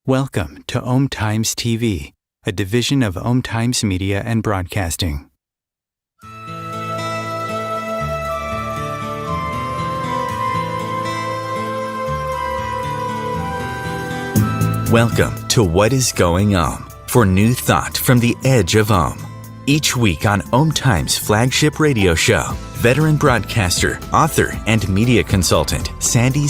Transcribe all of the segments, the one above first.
Welcome to Om Times TV, a division of Om Times Media and Broadcasting. Welcome to What is Going Om, for new thought from the edge of Om. Each week on Om Times' flagship radio show, veteran broadcaster, author, and media consultant Sandie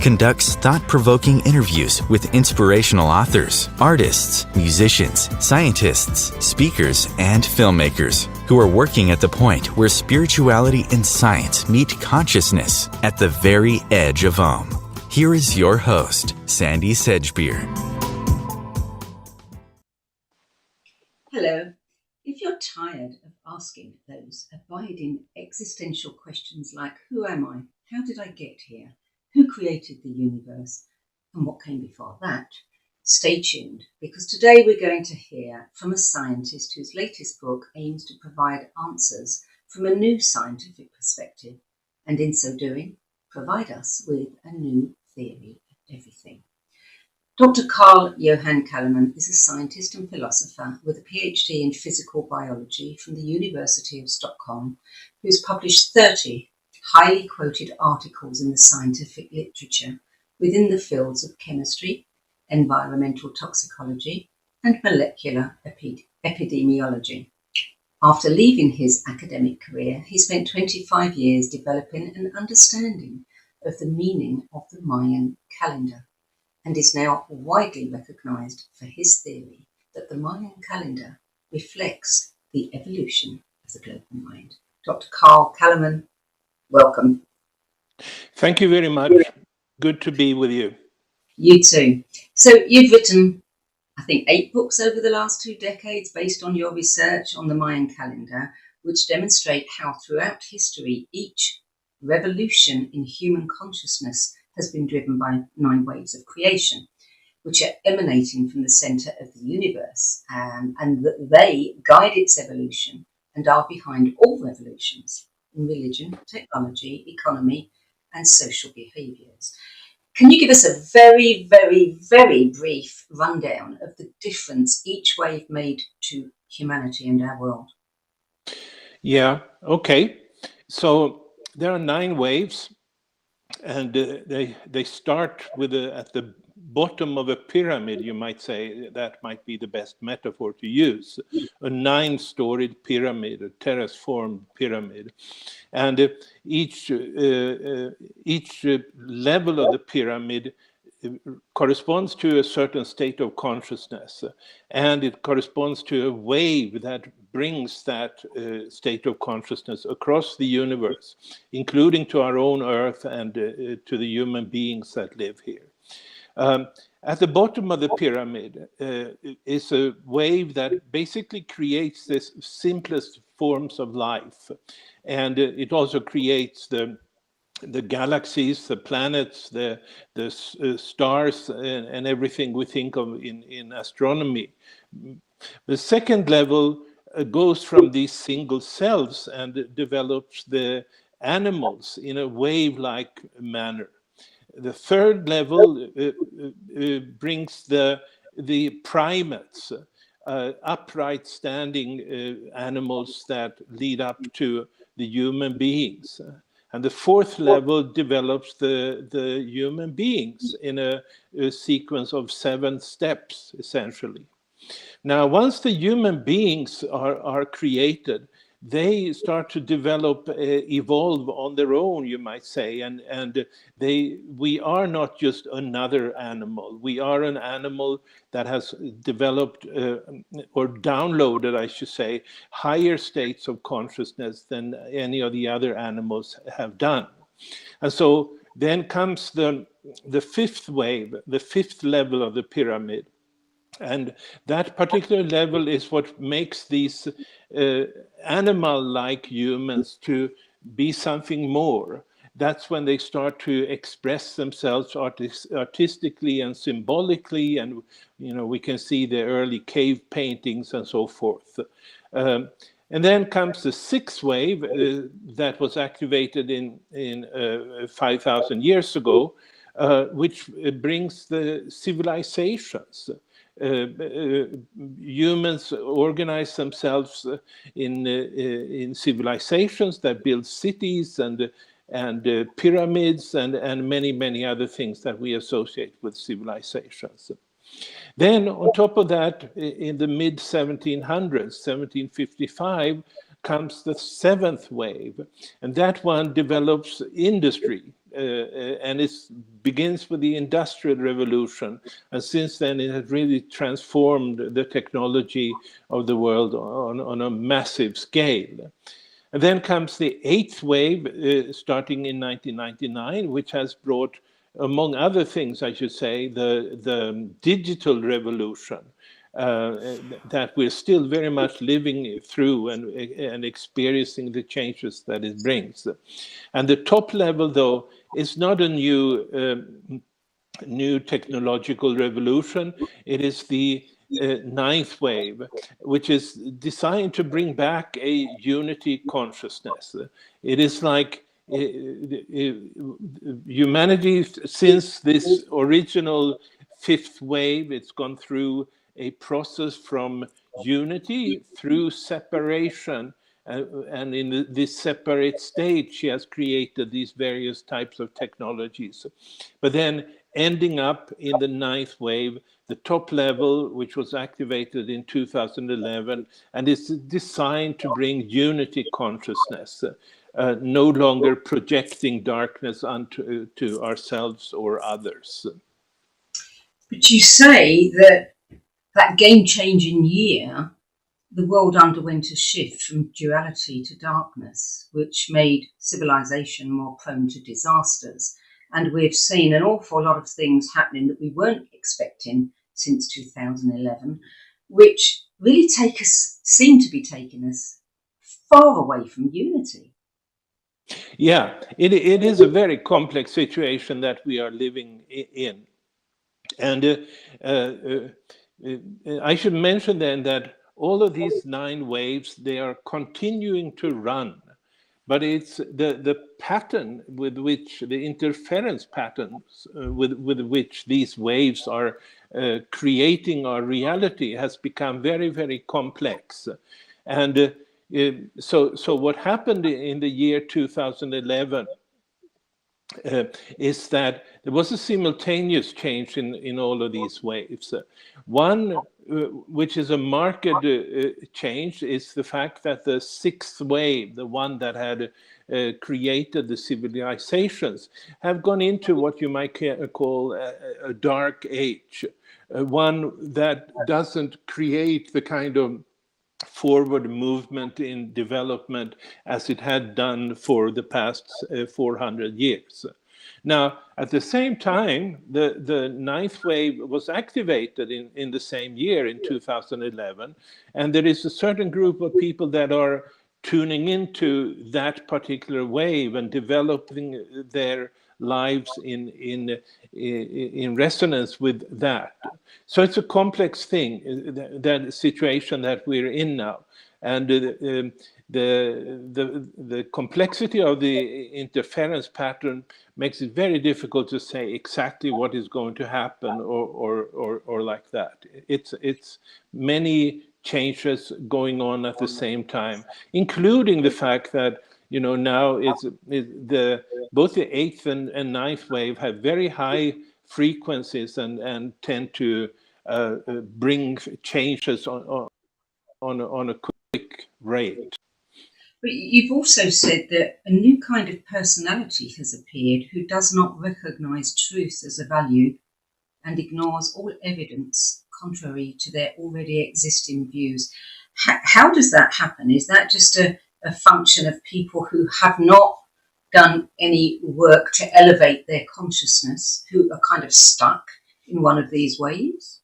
conducts thought-provoking interviews with inspirational authors, artists, musicians, scientists, speakers, and filmmakers who are working at the point where spirituality and science meet consciousness at the very edge of Om. Here is your host, Sandie Sedgbeer. Hello. If you're tired of asking those abiding existential questions like, who am I? How did I get here? Who created the universe? And what came before that? Stay tuned, because today we're going to hear from a scientist whose latest book aims to provide answers from a new scientific perspective, and in so doing, provide us with a new theory of everything. Dr. Johan Calleman is a scientist and philosopher with a Ph.D. in physical biology from the University of Stockholm, who has published 30 highly quoted articles in the scientific literature within the fields of chemistry, environmental toxicology, and molecular epidemiology. After leaving his academic career, he spent 25 years developing an understanding of the meaning of the Mayan calendar, and is now widely recognized for his theory that the Mayan calendar reflects the evolution of the global mind. Dr. Calleman, welcome. Thank you very much. Good to be with you. You too. So you've written, I think, 8 books over the last 2 decades based on your research on the Mayan calendar, which demonstrate how throughout history each revolution in human consciousness has been driven by 9 waves of creation, which are emanating from the center of the universe, and that they guide its evolution and are behind all revolutions in religion, technology, economy, and social behaviors. Can you give us a very, very, very brief rundown of the difference each wave made to humanity and our world? Yeah, okay. So there are 9 waves. And they start with at the bottom of a pyramid, you might say. That might be the best metaphor to use. A 9-storied pyramid, a terrace-formed pyramid. And each level of the pyramid corresponds to a certain state of consciousness, and it corresponds to a wave that brings that state of consciousness across the universe, including to our own Earth and to the human beings that live here. At the bottom of the pyramid is a wave that basically creates the simplest forms of life, and it also creates the galaxies, the planets, the stars, and everything we think of in astronomy. The second level goes from these single cells and develops the animals in a wave-like manner. The third level brings the primates, upright standing animals that lead up to the human beings. And the fourth level develops the human beings in a sequence of 7 steps, essentially. Now, once the human beings are created, they start to develop, evolve on their own, you might say, and we are not just another animal. We are an animal that has developed or downloaded, I should say, higher states of consciousness than any of the other animals have done. And so then comes the 5th wave, the 5th level of the pyramid. And that particular level is what makes these animal-like humans to be something more. That's when they start to express themselves artistically and symbolically, and we can see the early cave paintings and so forth. And then comes the 6th wave that was activated in 5,000 years ago, which brings the civilizations. Humans organize themselves in civilizations that build cities and pyramids and many other things that we associate with civilizations. Then on top of that, in the mid 1700s, 1755, comes the seventh wave, and that one develops industry, and it begins with the Industrial Revolution, and since then it has really transformed the technology of the world on a massive scale. And then comes the eighth wave, starting in 1999, which has brought, among other things, I should say, the digital revolution that we're still very much living through and experiencing the changes that it brings. And the top level, though, is not a new technological revolution. It is the ninth wave, which is designed to bring back a unity consciousness. It is like humanity, since this original fifth wave, it's gone through a process from unity through separation. And in this separate state, she has created these various types of technologies. But then ending up in the ninth wave, the top level, which was activated in 2011, and it's designed to bring unity consciousness, no longer projecting darkness onto to ourselves or others. But you say that game-changing year, the world underwent a shift from duality to darkness, which made civilization more prone to disasters. And we've seen an awful lot of things happening that we weren't expecting since 2011, which really seem to be taking us far away from unity. Yeah, it is a very complex situation that we are living in. And I should mention then that all of these 9 waves, they are continuing to run. But it's the pattern with which, the interference patterns with which these waves are creating our reality has become very, very complex. And so what happened in the year 2011 is that there was a simultaneous change in all of these waves. One, which is a marked change, is the fact that the sixth wave, the one that had created the civilizations, have gone into what you might call a dark age, one that doesn't create the kind of forward movement in development as it had done for the past 400 years. Now, at the same time, the ninth wave was activated in the same year, in 2011, and there is a certain group of people that are tuning into that particular wave and developing their lives in resonance with that. So it's a complex thing, that situation that we're in now, and the complexity of the interference pattern makes it very difficult to say exactly what is going to happen or like that. It's many changes going on at the same time, including the fact that now both the eighth and ninth wave have very high frequencies and tend to bring changes on a quick rate. But you've also said that a new kind of personality has appeared who does not recognise truth as a value and ignores all evidence contrary to their already existing views. How does that happen? Is that just a function of people who have not done any work to elevate their consciousness, who are kind of stuck in one of these waves?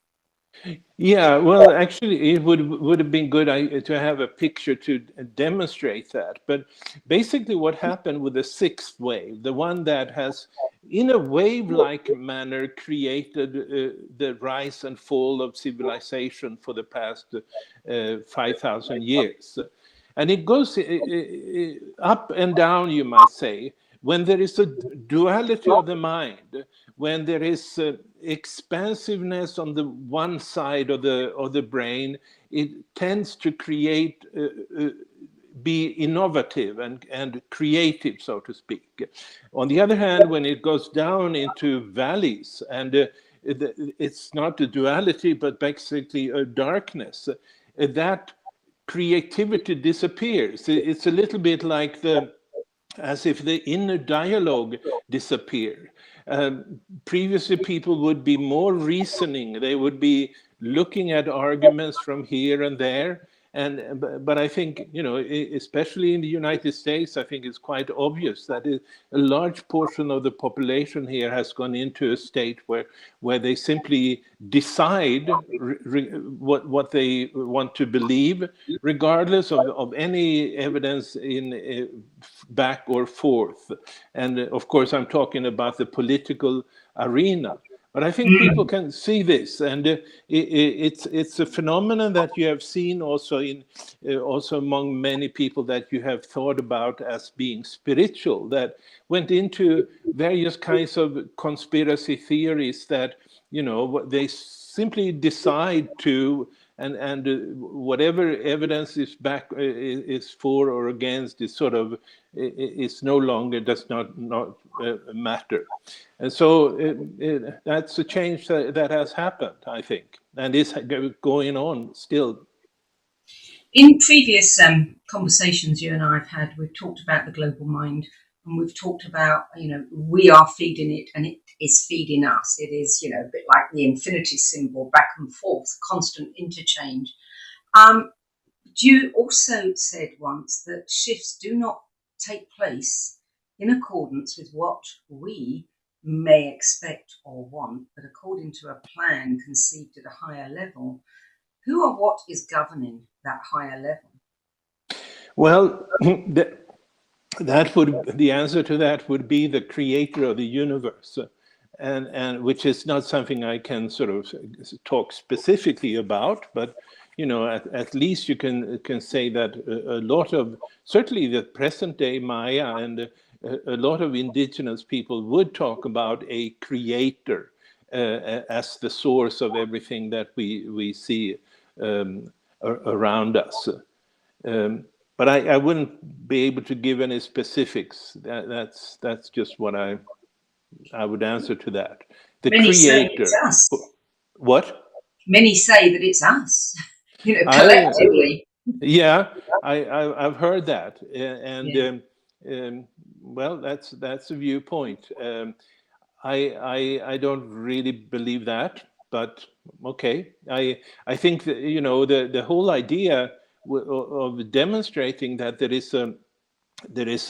Yeah, well, actually, it would have been good to have a picture to demonstrate that. But basically, what happened with the sixth wave, the one that has, in a wave-like manner, created the rise and fall of civilization for the past 5,000 years. And it goes up and down, you might say. When there is a duality of the mind, when there is expansiveness on the one side of the brain, it tends to create be innovative and creative, so to speak. On the other hand, when it goes down into valleys, and it's not a duality, but basically a darkness, that creativity disappears. It's a little bit like as if the inner dialogue disappeared. Previously, people would be more reasoning. They would be looking at arguments from here and there. But I think, especially in the United States, I think it's quite obvious that a large portion of the population here has gone into a state where they simply decide what they want to believe, regardless of any evidence in back or forth. And of course, I'm talking about the political arena. But I think people can see this, and it's a phenomenon that you have seen also also among many people that you have thought about as being spiritual, that went into various kinds of conspiracy theories that they simply decide to. And whatever evidence is back is for or against is sort of is no longer does not matter, and so that's a change that has happened, I think, and is going on still. In previous conversations you and I have had, we've talked about the global mind, and we've talked about, we are feeding it and it is feeding us. It is, a bit like the infinity symbol, back and forth, constant interchange. You also said once that shifts do not take place in accordance with what we may expect or want, but according to a plan conceived at a higher level. Who or what is governing that higher level? Well, the answer to that would be the creator of the universe, and which is not something I can sort of talk specifically about, but at least you can say that a lot of, certainly the present day Maya and a lot of indigenous people would talk about a creator as the source of everything that we see around us. But I wouldn't be able to give any specifics. That's just what I would answer to that. The Many creator. Say it's us. What? Many say that it's us. Collectively. I've heard that, and well, that's a viewpoint. I don't really believe that, but okay. I think that, the whole idea of demonstrating that there is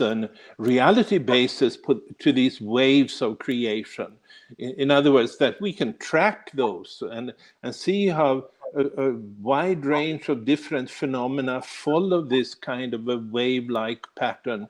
a reality basis put to these waves of creation. In other words, that we can track those and see how a wide range of different phenomena follow this kind of a wave-like pattern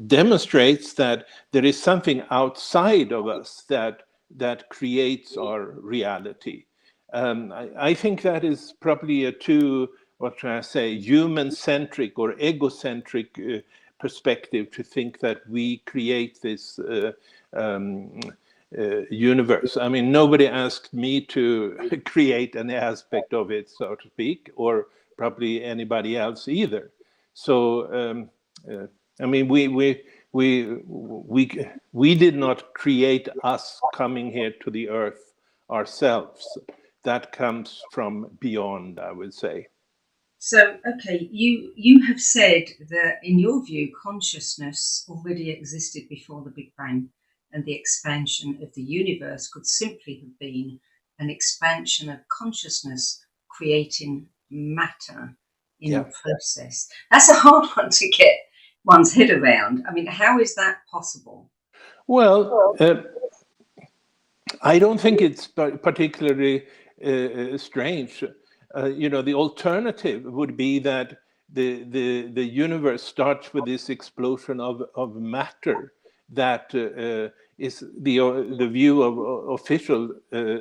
demonstrates that there is something outside of us that creates our reality. I think that is probably a too, what should I say, human-centric or egocentric perspective to think that we create this universe. I mean, nobody asked me to create any aspect of it, so to speak, or probably anybody else either. So, I mean, we did not create us coming here to the earth ourselves. That comes from beyond, I would say. So, okay, you have said that in your view, consciousness already existed before the Big Bang, and the expansion of the universe could simply have been an expansion of consciousness creating matter in the process. That's a hard one to get one's head around. I mean, how is that possible? Well, I don't think it's particularly strange. The alternative would be that the universe starts with this explosion of matter that is the view of official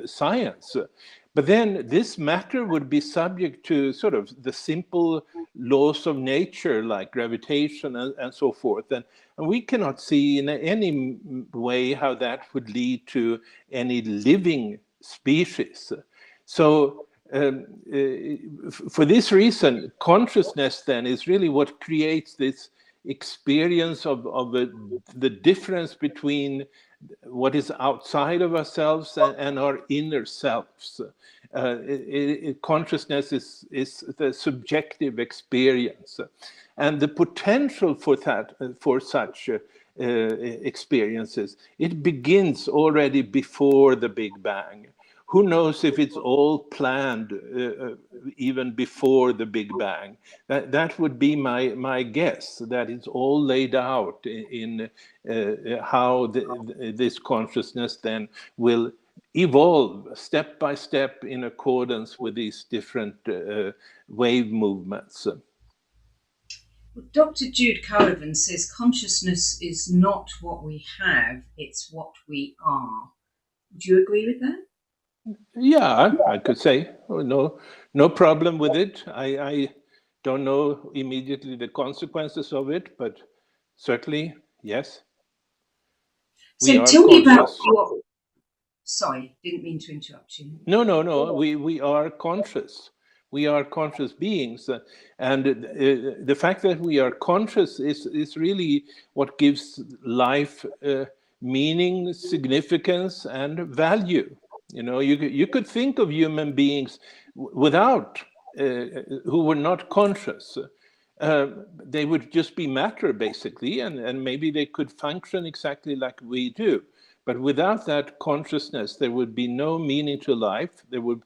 science. But then this matter would be subject to sort of the simple laws of nature like gravitation and so forth. And we cannot see in any way how that would lead to any living species. So for this reason, consciousness then is really what creates this experience of the difference between what is outside of ourselves and our inner selves. Consciousness is the subjective experience, and the potential for that, for such experiences, it begins already before the Big Bang. Who knows if it's all planned even before the Big Bang? That would be my guess, that it's all laid out in how this consciousness then will evolve step by step in accordance with these different wave movements. Well, Dr. Jude Calleman says consciousness is not what we have, it's what we are. Do you agree with that? Yeah, I could say no problem with it. I don't know immediately the consequences of it, but certainly yes. So tell me about your... Sorry, didn't mean to interrupt you. No. We are conscious. We are conscious beings, and the fact that we are conscious is really what gives life meaning, significance, and value. You know, you could think of human beings without who were not conscious. They would just be matter, basically, and maybe they could function exactly like we do. But without that consciousness, there would be no meaning to life, there would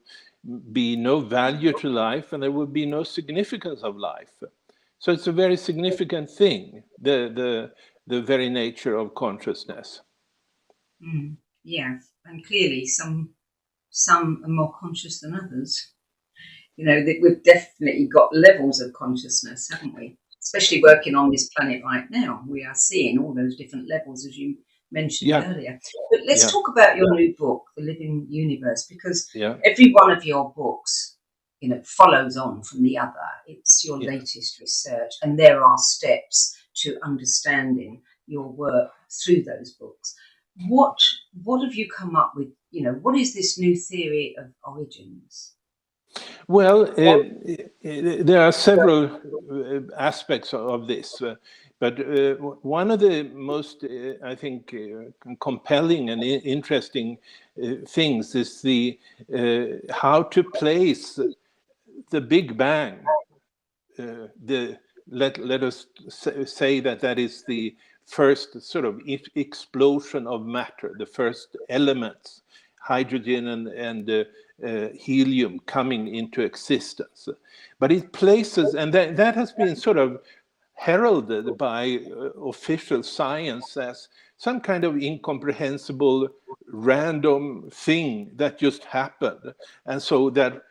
be no value to life, and there would be no significance of life. So it's a very significant thing, the very nature of consciousness. Yeah, and clearly some are more conscious than others. You know, that we've definitely got levels of consciousness, haven't we? Especially working on this planet right now, we are seeing all those different levels, as you mentioned earlier. But let's talk about your new book, The Living Universe, because every one of your books, you know, follows on from the other. It's your latest research, and there are steps to understanding your work through those books. What have you come up with? You know, what is this new theory of origins? Well, there are several aspects of this, but one of the most, I think, compelling and interesting things is the how to place the Big Bang. Let us say that is the first sort of explosion of matter, the first elements, hydrogen and helium coming into existence. But it places, and that has been sort of heralded by official science as some kind of incomprehensible random thing that just happened. And so that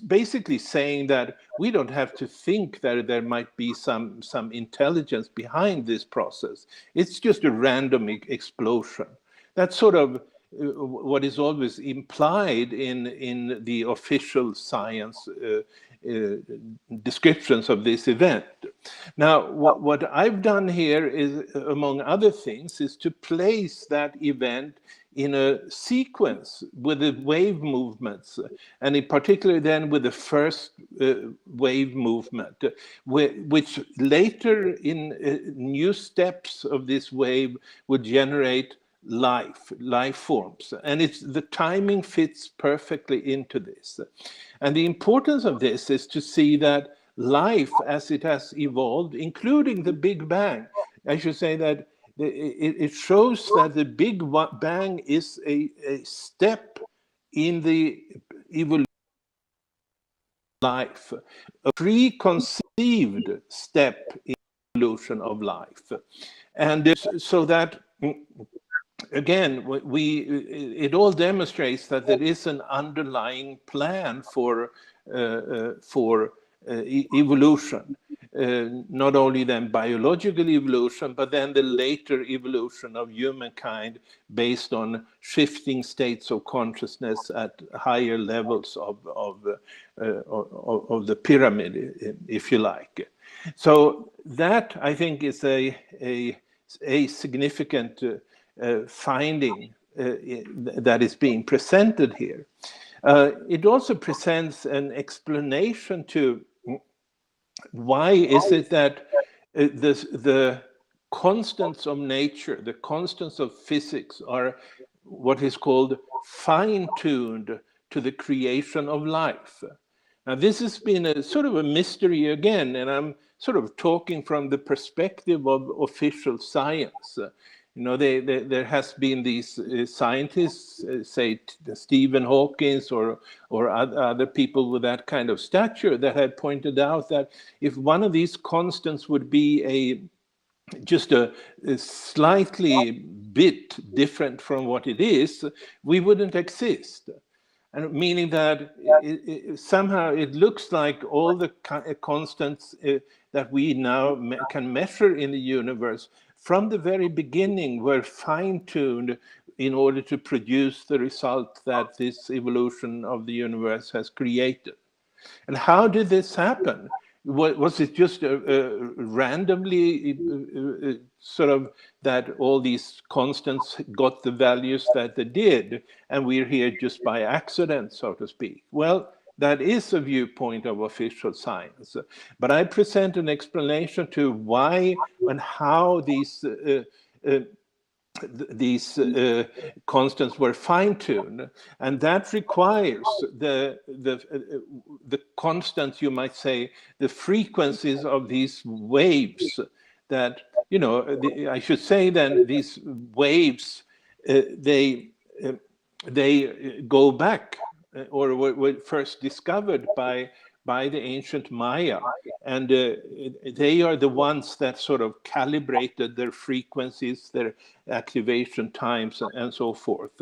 basically saying that we don't have to think that there might be some intelligence behind this process. It's just a random explosion. That's sort of what is always implied in the official science descriptions of this event. Now, what I've done here is, among other things, is to place that event in a sequence with the wave movements, and in particular then with the first wave movement, which later in new steps of this wave would generate life forms, and the timing fits perfectly into this. And the importance of this is to see that life as it has evolved, including the Big Bang, I should say that it shows that the Big Bang is a step in the evolution of life, a preconceived step in the evolution of life. And so that again, it all demonstrates that there is an underlying plan for evolution. not only then biological evolution, but then the later evolution of humankind based on shifting states of consciousness at higher levels of the pyramid, if you like. So that, I think, is a significant finding that is being presented here. It also presents an explanation to why is it that the constants of nature, the constants of physics, are what is called fine-tuned to the creation of life. Now, this has been a sort of a mystery again, and I'm sort of talking from the perspective of official science. There has been these scientists, say Stephen Hawking or other people with that kind of stature, that had pointed out that if one of these constants would be just a slightly bit different from what it is, we wouldn't exist. And meaning that somehow it looks like all the constants that we now can measure in the universe from the very beginning were fine-tuned in order to produce the result that this evolution of the universe has created. And how did this happen? Was it just randomly sort of that all these constants got the values that they did, and we're here just by accident, so to speak? Well, that is a viewpoint of official science. But I present an explanation to why and how these constants were fine-tuned, and that requires the constant, you might say, the frequencies of these waves that, I should say then, these waves, they go back, or were first discovered by the ancient Maya, and they are the ones that sort of calibrated their frequencies, their activation times, and so forth.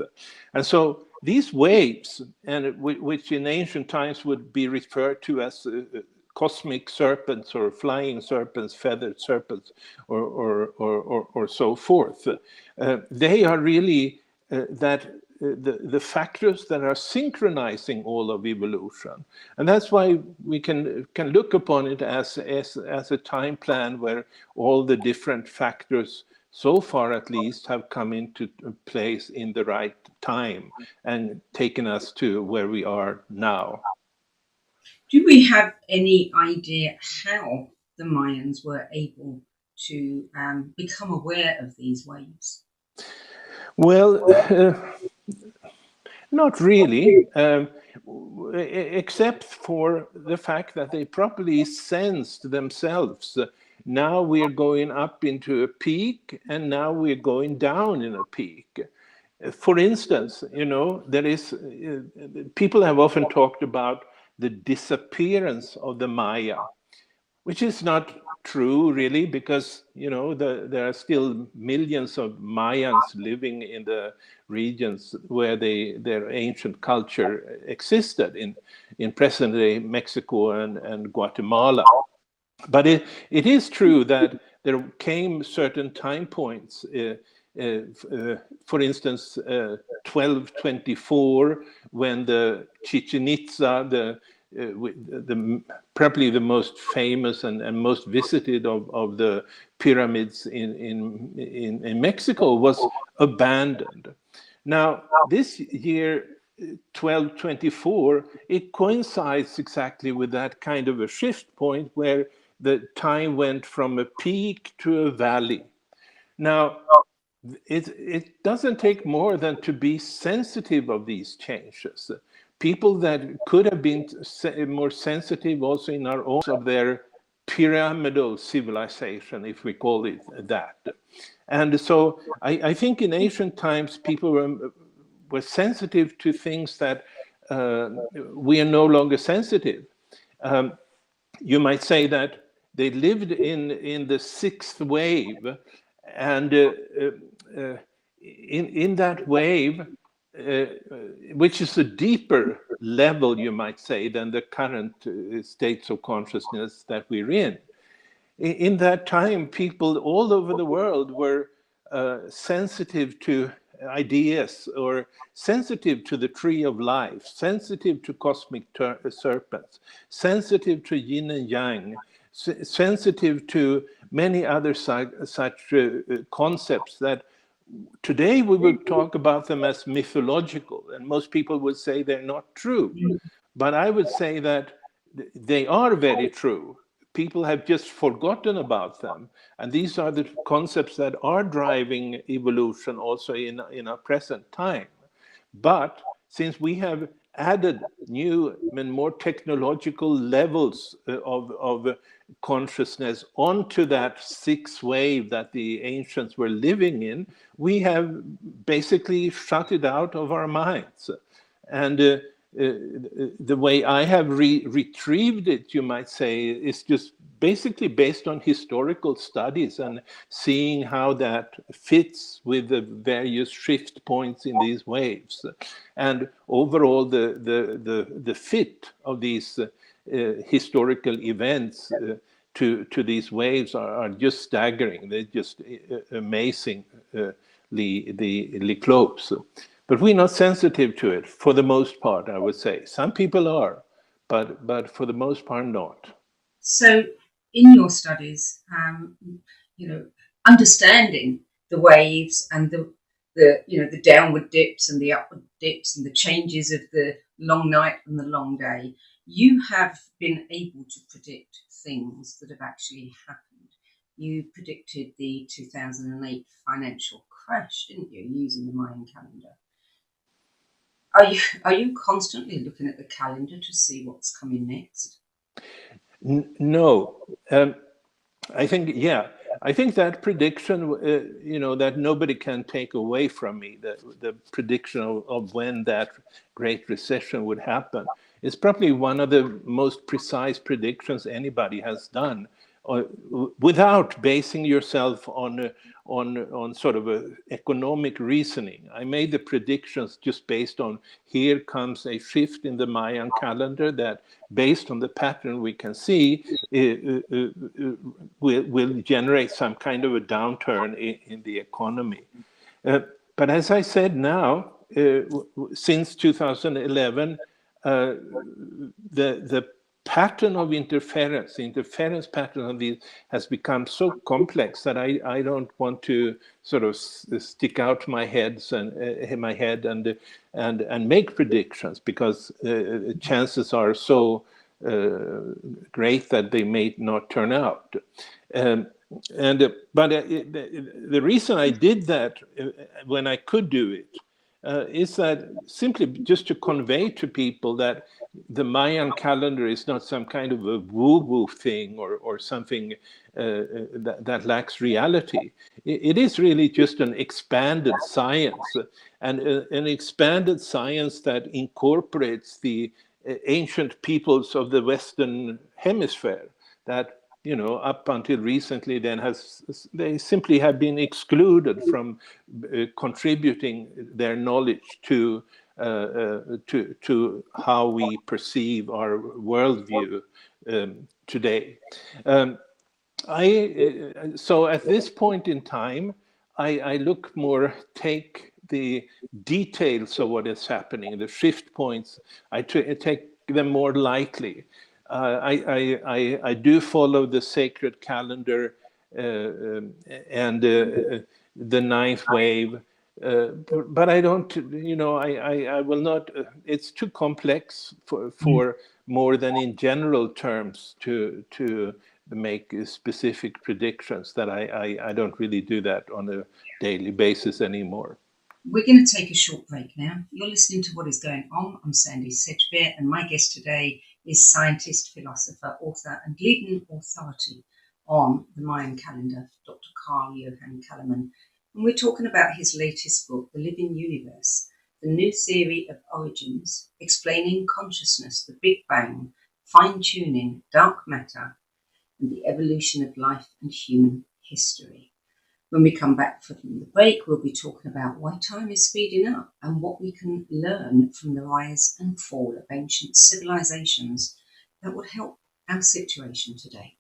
And so these waves, and which in ancient times would be referred to as cosmic serpents or flying serpents, feathered serpents, or so forth, they are really the factors that are synchronizing all of evolution. And that's why we can look upon it as a time plan where all the different factors, so far at least, have come into place in the right time and taken us to where we are now. Do we have any idea how the Mayans were able to become aware of these waves? Well, not really, except for the fact that they properly sensed themselves. Now we're going up into a peak, and now we're going down in a peak. For instance, there is, people have often talked about the disappearance of the Maya, which is not true, really, because there are still millions of Mayans living in the regions where their ancient culture existed in present-day Mexico and Guatemala. But it is true that there came certain time points. For instance, 1224, when the Chichen Itza, probably the most famous and most visited of the pyramids in Mexico, was abandoned. Now, this year, 1224, it coincides exactly with that kind of a shift point where the time went from a peak to a valley. Now, it doesn't take more than to be sensitive of these changes. People that could have been more sensitive also in our own of their pyramidal civilization, if we call it that. And so I think in ancient times people were sensitive to things that we are no longer sensitive. You might say that they lived in the sixth wave, and in that wave, which is a deeper level, you might say, than the current states of consciousness that we're in. in that time, people all over the world were sensitive to ideas, or sensitive to the tree of life, sensitive to cosmic serpents, sensitive to yin and yang, sensitive to many other such concepts that today we would talk about them as mythological, and most people would say they're not true. But I would say that they are very true. People have just forgotten about them. And these are the concepts that are driving evolution also in our present time. But since we have added new and more technological levels of consciousness onto that sixth wave that the ancients were living in, we have basically shut it out of our minds. And the way I have retrieved it, you might say, is just basically based on historical studies and seeing how that fits with the various shift points in these waves. And overall, the fit of these historical events to these waves are just staggering. They're just amazingly close. But we're not sensitive to it for the most part, I would say. Some people are, but for the most part, not. So, in your studies, understanding the waves and the downward dips and the upward dips and the changes of the long night and the long day, you have been able to predict things that have actually happened. You predicted the 2008 financial crash, didn't you, using the Mayan calendar? Are you constantly looking at the calendar to see what's coming next? No. I think, yeah, I think that prediction, that nobody can take away from me, the prediction of when that Great Recession would happen, is probably one of the most precise predictions anybody has done, without basing yourself on sort of a economic reasoning. I made the predictions just based on, here comes a shift in the Mayan calendar that, based on the pattern we can see, will generate some kind of a downturn in the economy. But as I said now, since 2011, the pattern of interference, the interference pattern of these has become so complex that I don't want to sort of stick out my head and make predictions, because chances are so great that they may not turn out. But the reason I did that when I could do it is that simply just to convey to people that the Mayan calendar is not some kind of a woo-woo thing or something that lacks reality. It is really just an expanded science, and an expanded science that incorporates the ancient peoples of the Western Hemisphere that, up until recently, they simply have been excluded from contributing their knowledge to how we perceive our worldview today. So at this point in time, I look more, take the details of what is happening, the shift points. I take them more lightly. I do follow the sacred calendar and the ninth wave, but I don't. I will not. It's too complex for more than in general terms to make specific predictions. That I don't really do that on a daily basis anymore. We're going to take a short break now. You're listening to What Is Going On. I'm Sandie Sedgbeer, and my guest today is scientist, philosopher, author, and leading authority on the Mayan calendar, Dr. Johan Calleman. And we're talking about his latest book, The Living Universe, The New Theory of Origins, Explaining Consciousness, the Big Bang, Fine-Tuning, Dark Matter, and the Evolution of Life and Human History. When we come back from the break, we'll be talking about why time is speeding up and what we can learn from the rise and fall of ancient civilizations that would help our situation today.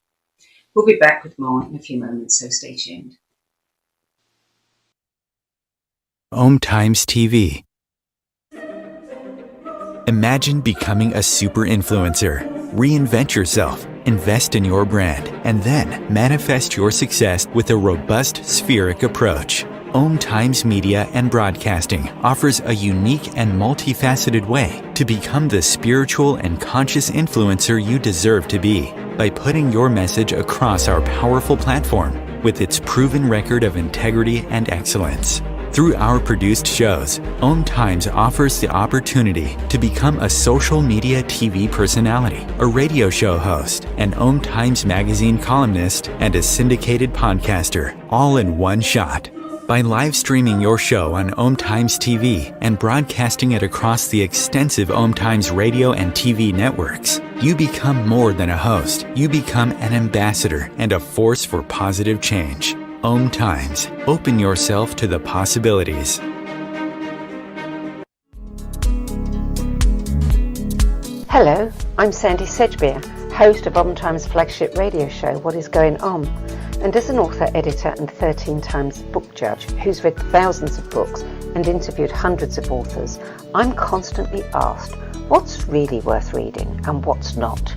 We'll be back with more in a few moments, so stay tuned. Om Times TV. Imagine becoming a super influencer. Reinvent yourself, invest in your brand, and then manifest your success with a robust spheric approach. Om Times Media and Broadcasting offers a unique and multifaceted way to become the spiritual and conscious influencer you deserve to be by putting your message across our powerful platform with its proven record of integrity and excellence. Through our produced shows, Om Times offers the opportunity to become a social media TV personality, a radio show host, an Om Times magazine columnist, and a syndicated podcaster, all in one shot. By live streaming your show on Om Times TV and broadcasting it across the extensive Om Times radio and TV networks, you become more than a host. You become an ambassador and a force for positive change. Om Times. Open yourself to the possibilities. Hello, I'm Sandie Sedgbeer, host of Om Times' flagship radio show, What Is Going On? And as an author, editor and 13 times book judge who's read thousands of books and interviewed hundreds of authors, I'm constantly asked what's really worth reading and what's not.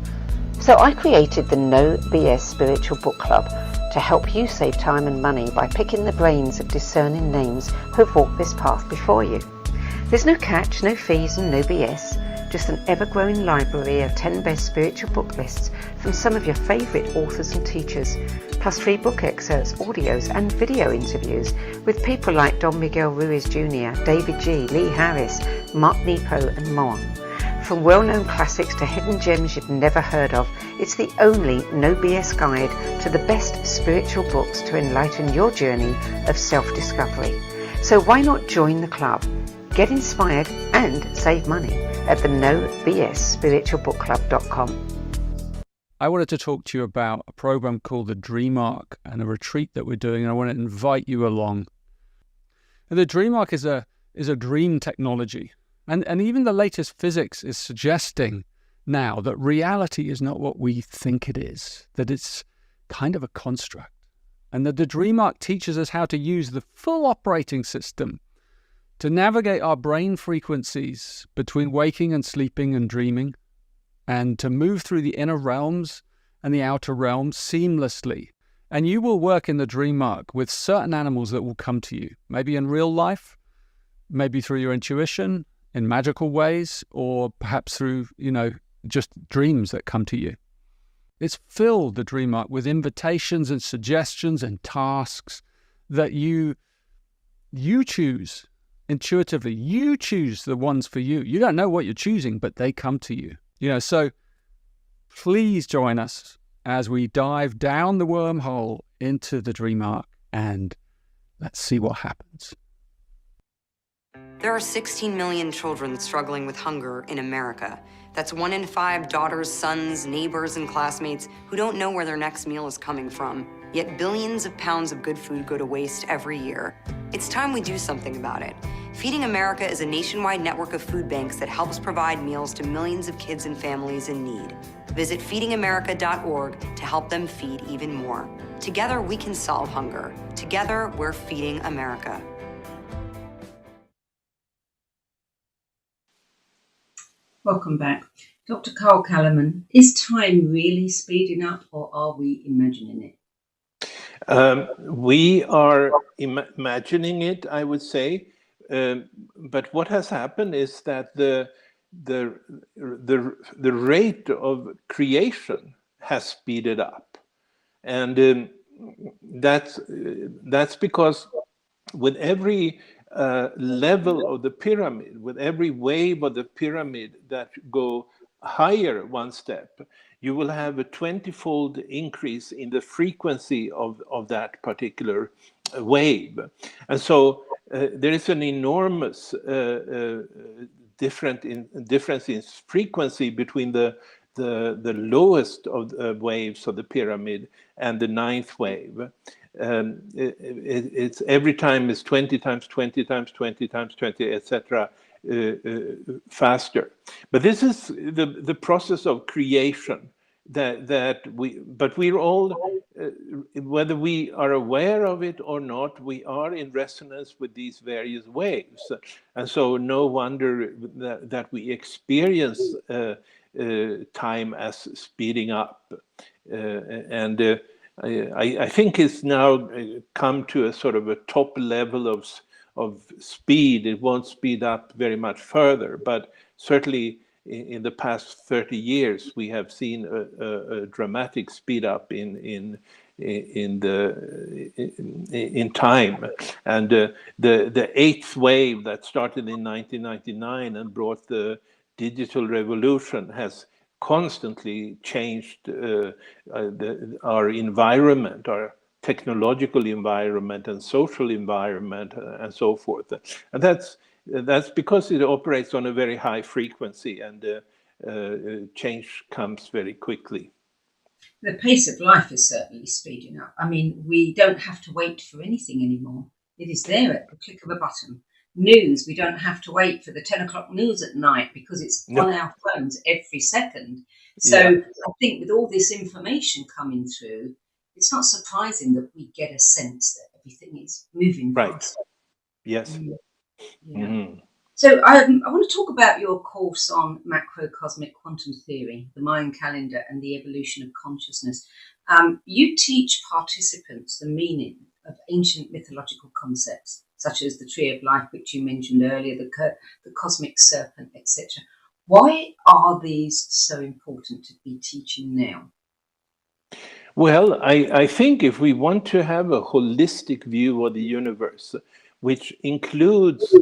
So I created the No BS Spiritual Book Club to help you save time and money by picking the brains of discerning names who have walked this path before you. There's no catch, no fees and no BS, just an ever-growing library of 10 best spiritual book lists from some of your favourite authors and teachers, plus free book excerpts, audios and video interviews with people like Don Miguel Ruiz Jr., David G., Lee Harris, Mark Nepo and more. From well-known classics to hidden gems you've never heard of, it's the only no BS guide to the best spiritual books to enlighten your journey of self-discovery. So why not join the club? Get inspired and save money at the nobsspiritualbookclub.com. I wanted to talk to you about a program called the Dream Arc and a retreat that we're doing, and I want to invite you along. And the Dream Arc is a dream technology. And even the latest physics is suggesting now that reality is not what we think it is, that it's kind of a construct. And that the Dream Arc teaches us how to use the full operating system to navigate our brain frequencies between waking and sleeping and dreaming, and to move through the inner realms and the outer realms seamlessly. And you will work in the Dream Arc with certain animals that will come to you, maybe in real life, maybe through your intuition, in magical ways, or perhaps through, just dreams that come to you. It's filled, the Dream Arc, with invitations and suggestions and tasks that you choose intuitively. You choose the ones for you. You don't know what you're choosing, but they come to you. So please join us as we dive down the wormhole into the Dream Arc, and let's see what happens. There are 16 million children struggling with hunger in America. That's 1 in 5 daughters, sons, neighbors, and classmates who don't know where their next meal is coming from. Yet billions of pounds of good food go to waste every year. It's time we do something about it. Feeding America is a nationwide network of food banks that helps provide meals to millions of kids and families in need. Visit feedingamerica.org to help them feed even more. Together, we can solve hunger. Together, we're feeding America. Welcome back. Dr. Johan Calleman, is time really speeding up, or are we imagining it? We are imagining it, I would say. But what has happened is that the rate of creation has speeded up, and that's because with every level of the pyramid, with every wave of the pyramid that go higher one step, you will have a 20-fold increase in the frequency of that particular wave. And so there is an enormous difference in frequency between the lowest of the waves of the pyramid and the ninth wave. It's every time is 20 times 20 times 20 times 20, etc. Faster. But this is the process of creation. but we're all, whether we are aware of it or not, we are in resonance with these various waves. And so no wonder that we experience time as speeding up. I think it's now come to a sort of a top level of speed. It won't speed up very much further, but certainly in the past 30 years, we have seen a dramatic speed up in time. And the eighth wave that started in 1999 and brought the digital revolution has constantly changed our environment, our technological environment and social environment and so forth. And that's because it operates on a very high frequency, and change comes very quickly. The pace of life is certainly speeding up. I mean, we don't have to wait for anything anymore. It is there at the click of a button. News, we don't have to wait for the 10 o'clock news at night because it's on our phones every second. So I think with all this information coming through, it's not surprising that we get a sense that everything is moving fast. Yes. Yeah. Mm-hmm. So I want to talk about your course on macrocosmic quantum theory, the Mayan calendar and the evolution of consciousness. You teach participants the meaning of ancient mythological concepts, such as the tree of life, which you mentioned earlier, the cosmic serpent, etc. Why are these so important to be teaching now? Well, I think if we want to have a holistic view of the universe, which includes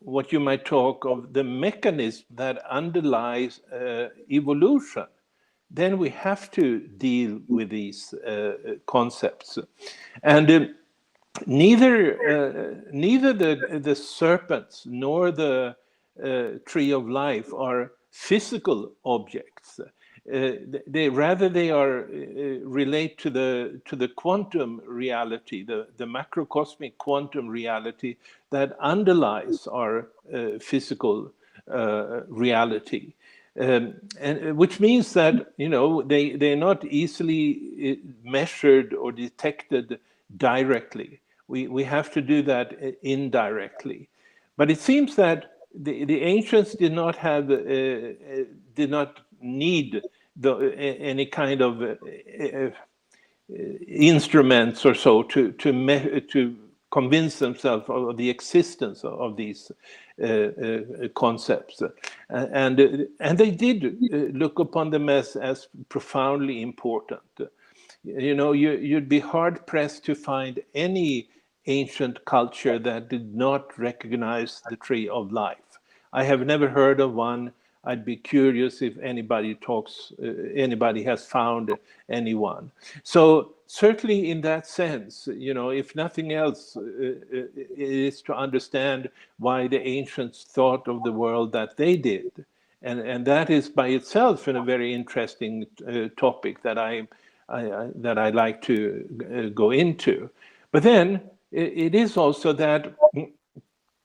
what you might talk of the mechanism that underlies evolution, then we have to deal with these concepts. And neither the serpents nor the tree of life are physical objects. They are relate to the quantum reality, the macrocosmic quantum reality that underlies our physical reality, and which means that they're not easily measured or detected directly. We have to do that indirectly, but it seems that the ancients did not need any kind of instruments or so to convince themselves of the existence of these concepts, and they did look upon them as profoundly important. You'd be hard pressed to find any ancient culture that did not recognize the tree of life. I have never heard of one. I'd be curious if anybody has found anyone. So certainly in that sense, if nothing else, it is to understand why the ancients thought of the world that they did. And that is by itself a very interesting topic that I like to go into. But then it is also that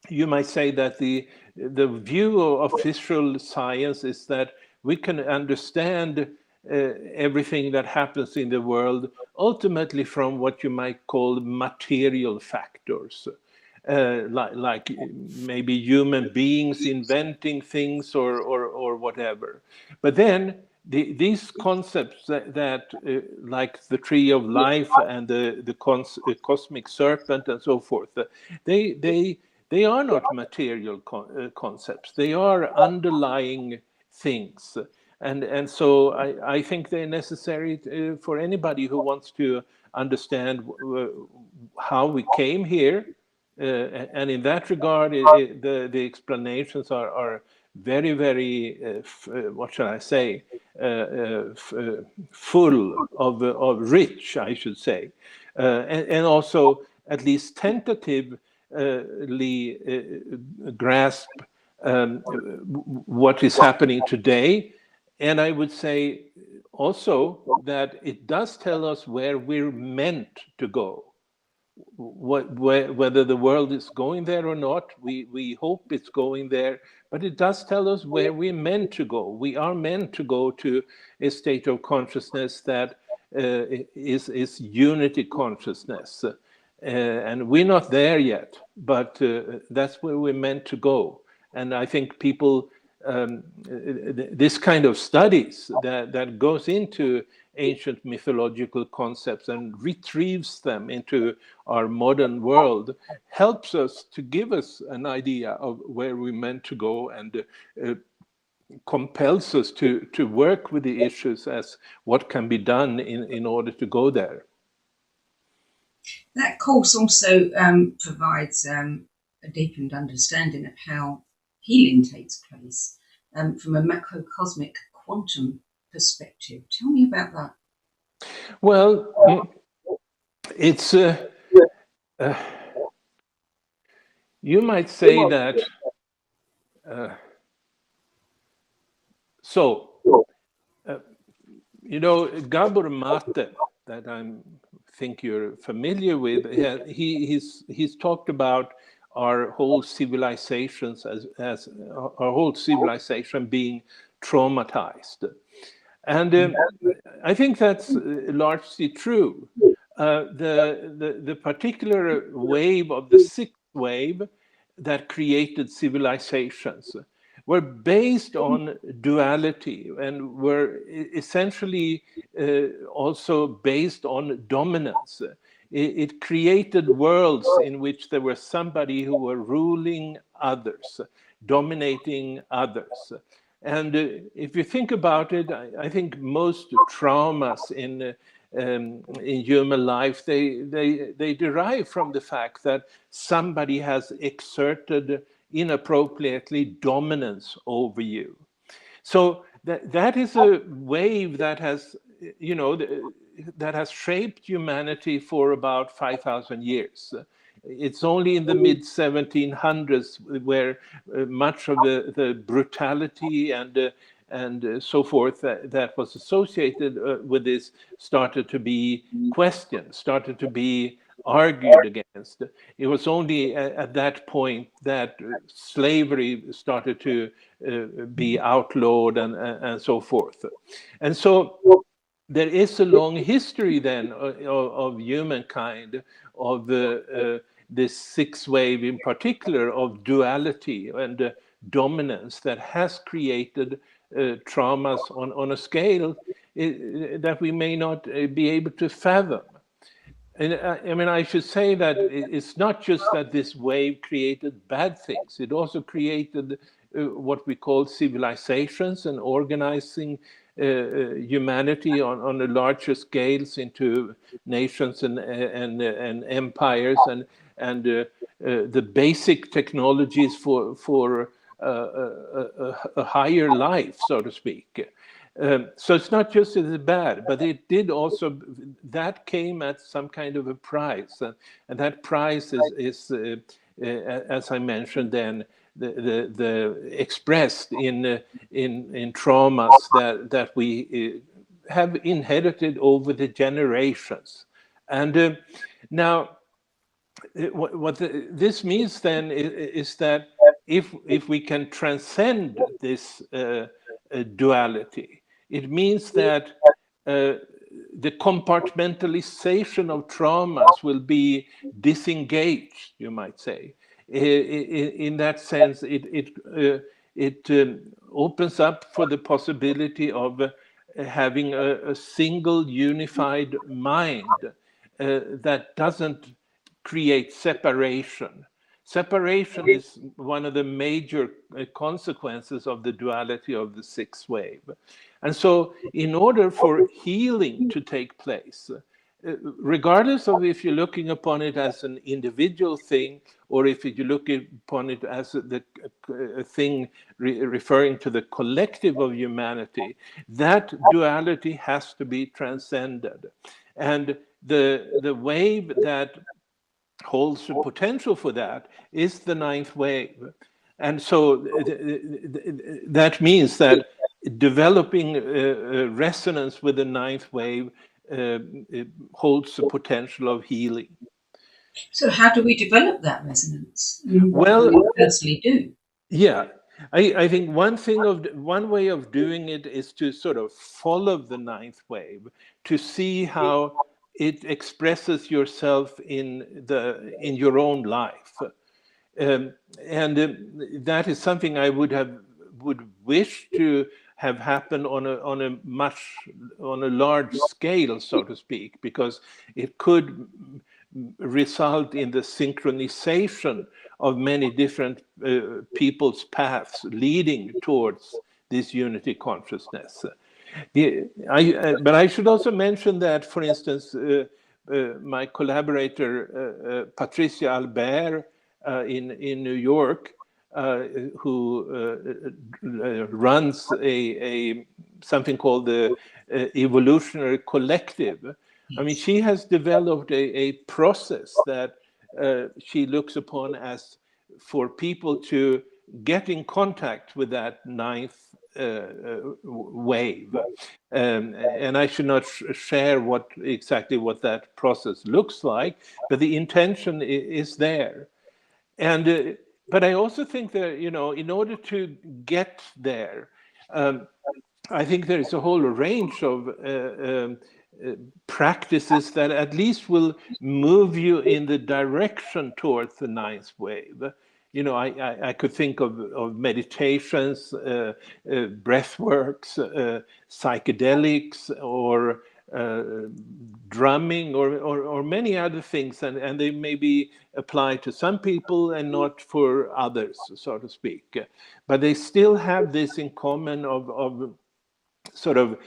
you might say that the view of official science is that we can understand everything that happens in the world ultimately from what you might call material factors, like maybe human beings inventing things or whatever. But then these concepts that like the tree of life and the cosmic serpent and so forth, they are not material concepts. They are underlying things. And so I think they're necessary for anybody who wants to understand how we came here. And in that regard, the explanations are very, very, what shall I say, full of rich, I should say, and also at least tentatively grasp what is happening today. And I would say also that it does tell us where we're meant to go. Whether the world is going there or not, we hope it's going there, but it does tell us where we're meant to go. We are meant to go to a state of consciousness that is unity consciousness. And we're not there yet, but that's where we're meant to go. And I think people, this kind of studies that goes into ancient mythological concepts and retrieves them into our modern world helps us to give us an idea of where we're meant to go, and compels us to work with the issues as what can be done in order to go there. That course also provides a deepened understanding of how healing takes place from a macrocosmic quantum perspective. Tell me about that. Well, it's you might say that Gabor Mate, that I think you're familiar with, he's talked about our whole civilizations as our whole civilization being traumatized. And I think that's largely true. The particular wave of the sixth wave that created civilizations were based on duality, and were essentially also based on dominance. It created worlds in which there was somebody who were ruling others, dominating others. And if you think about it, I think most traumas in human life, they derive from the fact that somebody has exerted inappropriately dominance over you. So that is a wave that has, that has shaped humanity for about 5,000 years. It's only in the mid-1700s where much of the brutality and so forth that was associated with this started to be questioned, started to be argued against. It was only at that point that slavery started to be outlawed and so forth. And so there is a long history then of humankind, of this sixth wave in particular, of duality and dominance that has created traumas on a scale that we may not be able to fathom. And I mean, I should say that it's not just that this wave created bad things. It also created what we call civilizations, and organizing humanity on a larger scales into nations and empires, and the basic technologies for a higher life, so to speak. So it's not just as bad, but it did also, that came at some kind of a price, and that price is as I mentioned then, the expressed in traumas that we have inherited over the generations. And now what this means then is that if we can transcend this duality, it means that the compartmentalization of traumas will be disengaged, you might say. In that sense, it opens up for the possibility of having a single unified mind that doesn't create separation. Separation is one of the major consequences of the duality of the sixth wave. And so in order for healing to take place, regardless of if you're looking upon it as an individual thing, or if you look upon it as a thing referring to the collective of humanity, that duality has to be transcended. And the wave that holds the potential for that is the ninth wave. And so that means that developing resonance with the ninth wave holds the potential of healing. So how do we develop that resonance? Well, what do we personally do? Yeah, I think one way of doing it is to sort of follow the ninth wave, to see how it expresses yourself in your own life. And that is something I would wish to have happen on a large scale, so to speak, because it could result in the synchronization of many different people's paths leading towards this unity consciousness. But I should also mention that, for instance, my collaborator Patricia Albert in New York, who runs a something called the Evolutionary Collective. I mean, she has developed a process that she looks upon as for people to get in contact with that ninth wave. And I should not share exactly what that process looks like, but the intention is there. And but I also think that, you know, in order to get there, I think there is a whole range of practices that at least will move you in the direction towards the ninth wave. You know, I could think of meditations, breath works, psychedelics, or drumming, or many other things, and they may be applied to some people and not for others, so to speak. But they still have this in common of sort of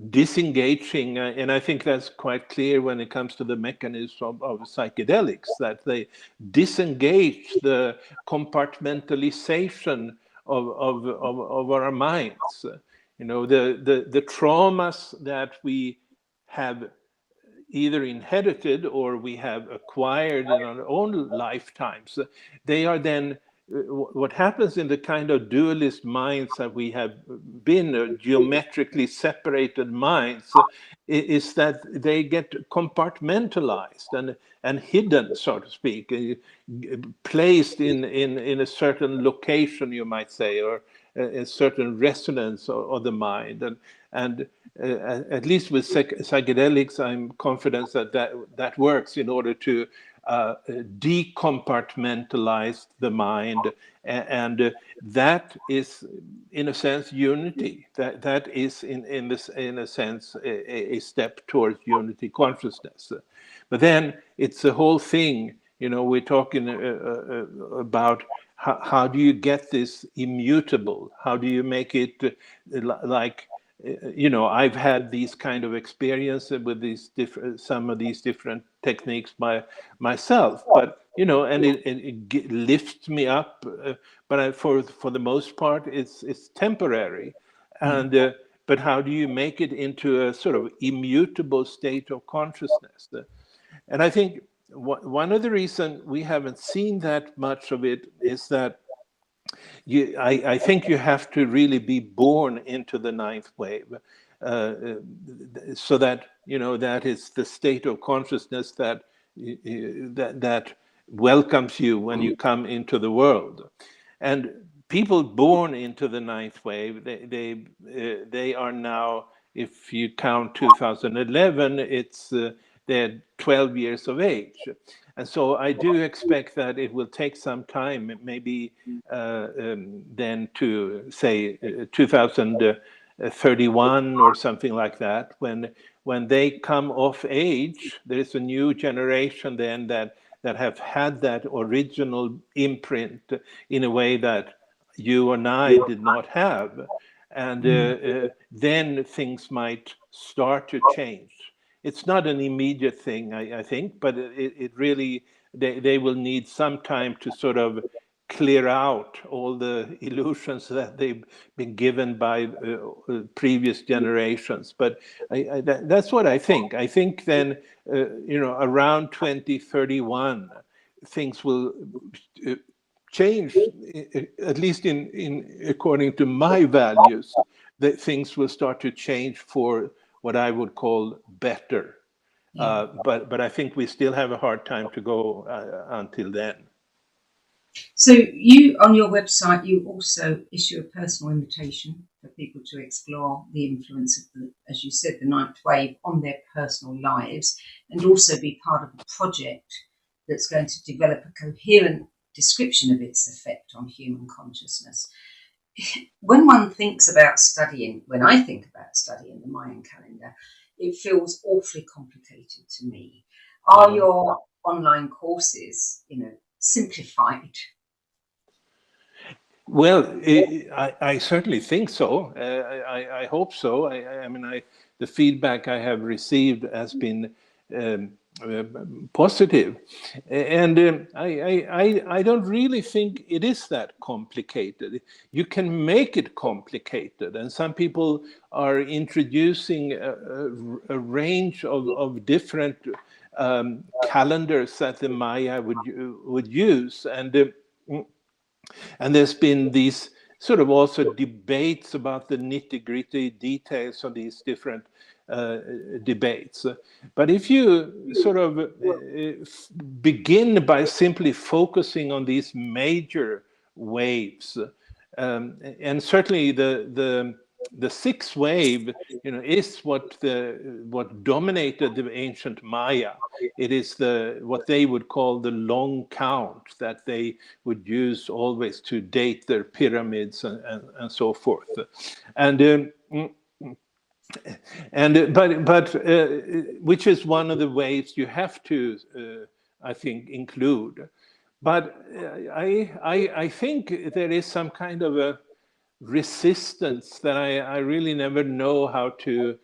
disengaging, and I think that's quite clear when it comes to the mechanism of psychedelics, that they disengage the compartmentalization of our minds. You know, the traumas that we have either inherited or we have acquired in our own lifetimes, they are then what happens in the kind of dualist minds that we have been, geometrically separated minds, is that they get compartmentalized and hidden, so to speak, placed in a certain location, you might say, or a certain resonance of the mind. And at least with psychedelics, I'm confident that works in order to decompartmentalize the mind, and that is, in a sense, unity. That is, in a sense, a step towards unity consciousness. But then it's the whole thing. You know, we're talking about how do you get this immutable? How do you make it like, you know, I've had these kind of experiences with some of these different techniques myself, but you know, and it lifts me up, but for the most part, it's temporary, and but how do you make it into a sort of immutable state of consciousness? And I think one of the reasons we haven't seen that much of it is that I think you have to really be born into the ninth wave, so that, you know, that is the state of consciousness that welcomes you when you come into the world. And people born into the ninth wave, they are now, if you count 2011, it's they're 12 years of age. And so I do expect that it will take some time, maybe then to say 2031 or something like that, when they come of age. There is a new generation then that have had that original imprint in a way that you and I did not have. And then things might start to change. It's not an immediate thing, I think, but it really, they will need some time to sort of clear out all the illusions that they've been given by previous generations. But that's what I think. I think then, you know, around 2031, things will change, at least in according to my values, that things will start to change for what I would call better. But I think we still have a hard time to go until then. So you, on your website, you also issue a personal invitation for people to explore the influence of the, as you said, the ninth wave on their personal lives, and also be part of a project that's going to develop a coherent description of its effect on human consciousness. When one thinks about studying, when I think about studying the Mayan calendar, it feels awfully complicated to me. Are your online courses, simplified? Well, I certainly think so. I hope so. I mean, the feedback I have received has been positive, and I don't really think it is that complicated. You can make it complicated, and some people are introducing a range of different calendars that the Maya would use, and there's been these sort of also debates about the nitty-gritty details of these different debates. But if you sort of begin by simply focusing on these major waves, and certainly the sixth wave, is what dominated the ancient Maya. It is what they would call the long count that they would use always to date their pyramids and so forth. And but which is one of the waves you have to, I think, include. But I think there is some kind of a resistance that I really never know how to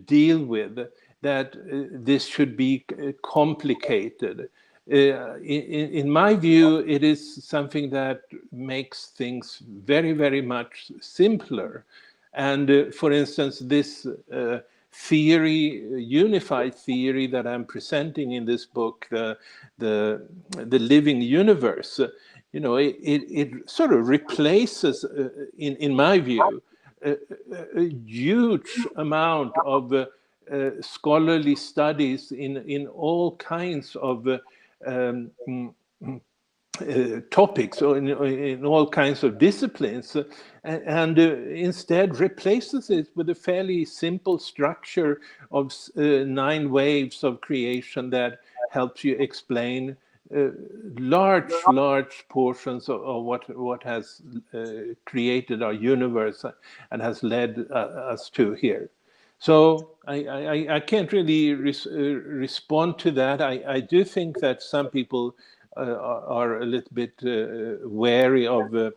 deal with, that this should be complicated. In my view, it is something that makes things very, very much simpler. And for instance, this unified theory that I'm presenting in this book, the living universe, it sort of replaces, in my view, a huge amount of scholarly studies in all kinds of topics, or in all kinds of disciplines, and instead replaces it with a fairly simple structure of 9 waves of creation that helps you explain large portions of what has created our universe and has led us to here. So I can't really respond to that. I do think that some people are a little bit wary of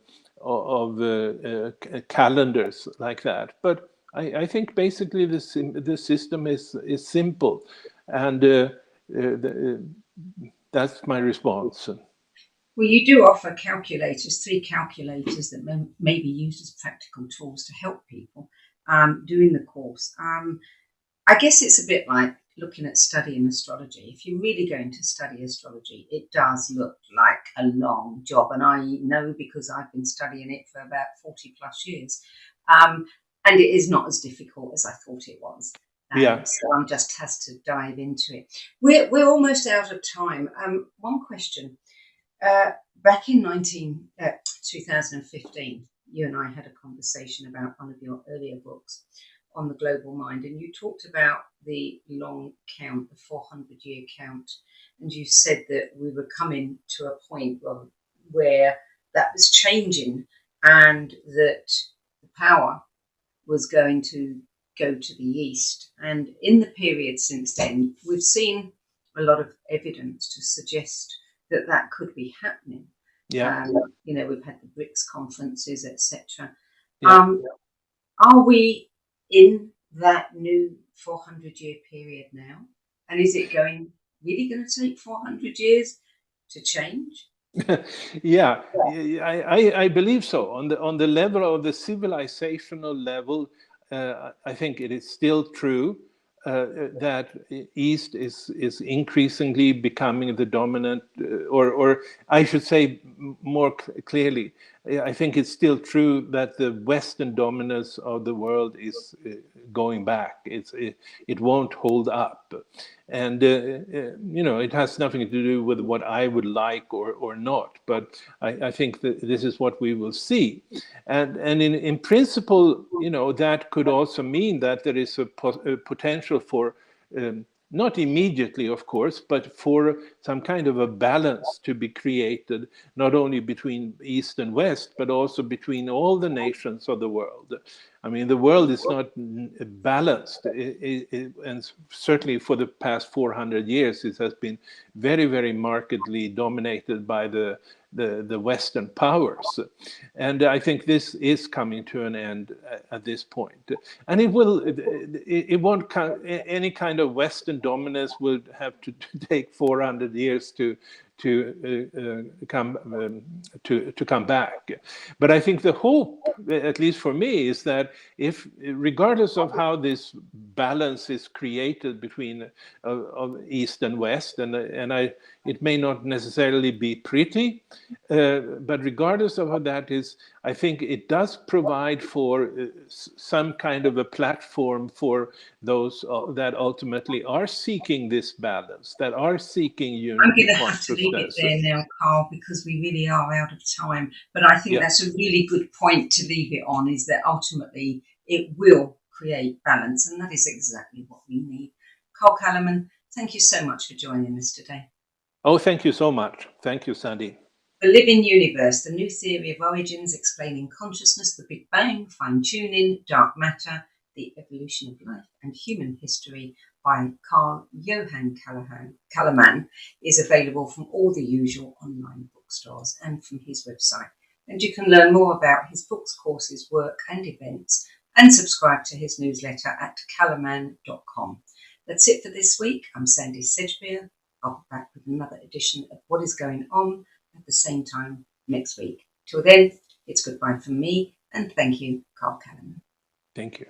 calendars like that. But I think basically the system is simple, and that's my response. Well, you do offer calculators, 3 calculators that may be used as practical tools to help people doing the course. I guess it's a bit like looking at studying astrology. If you're really going to study astrology, it does look like a long job. And I know because I've been studying it for about 40 plus years. And it is not as difficult as I thought it was. Yeah. So one just has to dive into it. We're almost out of time. One question. Back in 2015, you and I had a conversation about one of your earlier books on the global mind, and you talked about the long count, the 400-year count, and you said that we were coming to a point where that was changing, and that the power was going to go to the east. And in the period since then, we've seen a lot of evidence to suggest that could be happening. Yeah. We've had the BRICS conferences, etc. Yeah. Are we in that new 400-year period now? And is it really going to take 400 years to change? Yeah, I believe so. On the level of the civilizational level, I think it is still true that East is increasingly becoming the dominant, or I should say more clearly, I think it's still true that the Western dominance of the world is going back. It won't hold up. And, it has nothing to do with what I would like or not. But I think that this is what we will see. And in principle, that could also mean that there is a potential for not immediately, of course, but for some kind of a balance to be created, not only between East and West, but also between all the nations of the world. I mean, the world is not balanced, and certainly for the past 400 years, it has been very, very markedly dominated by the Western powers. And I think this is coming to an end at this point. And it won't, any kind of Western dominance will have to take 400 years to come back. But I think the hope, at least for me, is that if, regardless of how this balance is created between of East and West, and it may not necessarily be pretty, but regardless of how that is, I think it does provide for some kind of a platform for those that ultimately are seeking this balance, that are seeking unity. I'm going to have to leave it there now, Carl, because we really are out of time. But I think that's a really good point to leave it on, is that ultimately it will create balance, and that is exactly what we need. Carl Calleman, thank you so much for joining us today. Oh, thank you so much. Thank you, Sandie. The Living Universe, the new theory of origins explaining consciousness, the Big Bang, fine-tuning, dark matter, the evolution of life and human history by Johan Calleman is available from all the usual online bookstores and from his website. And you can learn more about his books, courses, work and events, and subscribe to his newsletter at calleman.com. That's it for this week. I'm Sandie Sedgbeer. I'll be back with another edition of What is Going On at the same time next week. Till then, it's goodbye from me, and thank you, Carl Calleman. Thank you.